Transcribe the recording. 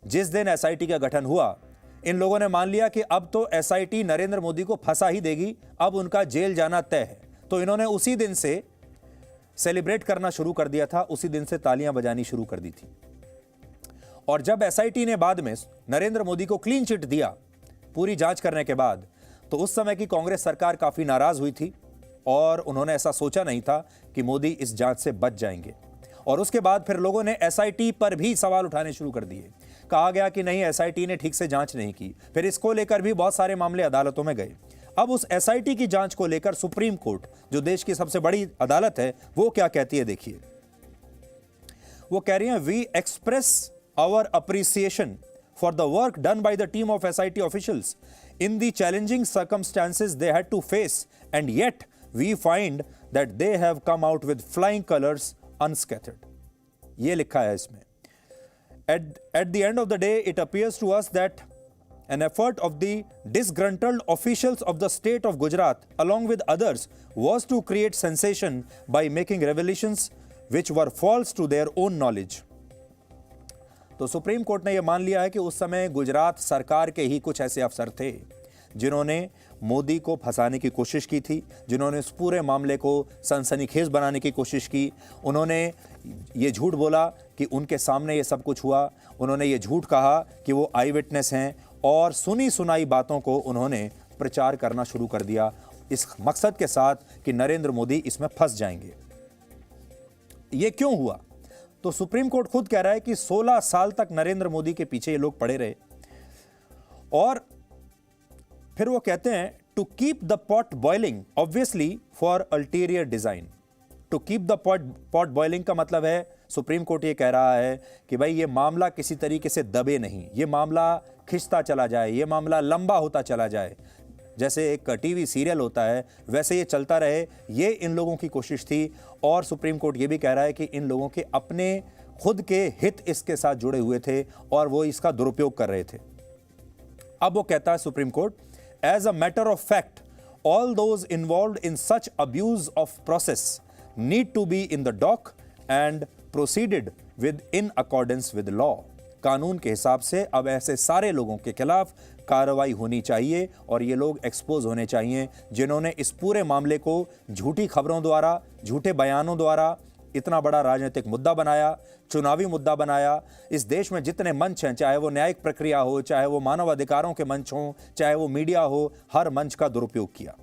जिस दिन एसआईटी का गठन हुआ, इन लोगों ने मान लिया कि अब तो एसआईटी नरेंद्र मोदी को फंसा ही देगी, अब उनका जेल जाना तय है। तो इन्होंने उसी दिन से सेलिब्रेट करना शुरू कर दिया था, उसी दिन से तालियां बजानी शुरू कर दी थी। और जब एसआईटी ने बाद में नरेंद्र मोदी को क्लीन चिट दिया पूरी जांच करने के बाद, तो उस समय की कांग्रेस सरकार काफी नाराज हुई थी और उन्होंने ऐसा सोचा नहीं था कि मोदी इस जांच से बच जाएंगे। और उसके बाद फिर लोगों ने एसआईटी पर भी सवाल उठाने शुरू कर दिए। कहा गया कि नहीं, एसआईटी ने ठीक से जांच नहीं की। फिर इसको लेकर भी बहुत सारे मामले अदालतों में गए। अब उस एसआईटी की जांच को लेकर सुप्रीम कोर्ट, जो देश की सबसे बड़ी अदालत है, वो क्या कहती है देखिए। वो कह रही है, we express our appreciation for the work done by the team of SIT officials in the challenging circumstances they had to face, and yet we find that they have come out with flying colors unscathed. ये लिखा है इसमें। At the end of the day, it appears to us that an effort of the disgruntled officials of the state of Gujarat, along with others, was to create sensation by making revelations which were false to their own knowledge. तो supreme court ने यह मान लिया है कि उस समय गुजरात सरकार के ही कुछ ऐसे अफसर थे जिन्होंने मोदी को फंसाने की कोशिश की थी, जिन्होंने इस पूरे मामले को सनसनीखेज बनाने की कोशिश की। उन्होंने ये झूठ बोला कि उनके सामने ये सब कुछ हुआ। उन्होंने ये झूठ कहा कि वो आई विटनेस हैं और सुनी सुनाई बातों को उन्होंने प्रचार करना शुरू कर दिया इस मकसद के साथ कि नरेंद्र मोदी इसमें फंस जाएंगे। ये क्यों हुआ? तो सुप्रीम कोर्ट खुद कह रहा है कि 16 साल तक नरेंद्र मोदी के पीछे ये लोग पड़े रहे। और फिर वो कहते हैं, to keep the pot boiling obviously for ulterior design. To keep the pot boiling का मतलब है, सुप्रीम कोर्ट ये कह रहा है कि भाई ये मामला किसी तरीके से दबे नहीं, ये मामला खिंचता चला जाए, ये मामला लंबा होता चला जाए। जैसे एक टीवी सीरियल होता है वैसे ये चलता रहे, ये इन लोगों की कोशिश थी। और सुप्रीम कोर्ट ये भी कह रहा है कि इन लोगों के अपने खुद के हित इसके साथ जुड़े हुए थे और वो इसका दुरुपयोग कर रहे थे। अब वो कहता है supreme court, as a matter of fact all those involved in such abuse of process need to be in the dock and proceeded with in accordance with law. कानून के हिसाब से अब ऐसे सारे लोगों के खिलाफ कार्रवाई होनी चाहिए और ये लोग एक्सपोज होने चाहिए जिन्होंने इस पूरे मामले को झूठी खबरों द्वारा, झूठे बयानों द्वारा इतना बड़ा राजनीतिक मुद्दा बनाया, चुनावी मुद्दा बनाया। इस देश में जितने मंच हैं, चाहे वो न्यायिक प्रक्रिया हो, चाहे वो मानव अधिकारों के मंच हों, चाहे वो मीडिया हो, हर मंच का दुरुपयोग किया।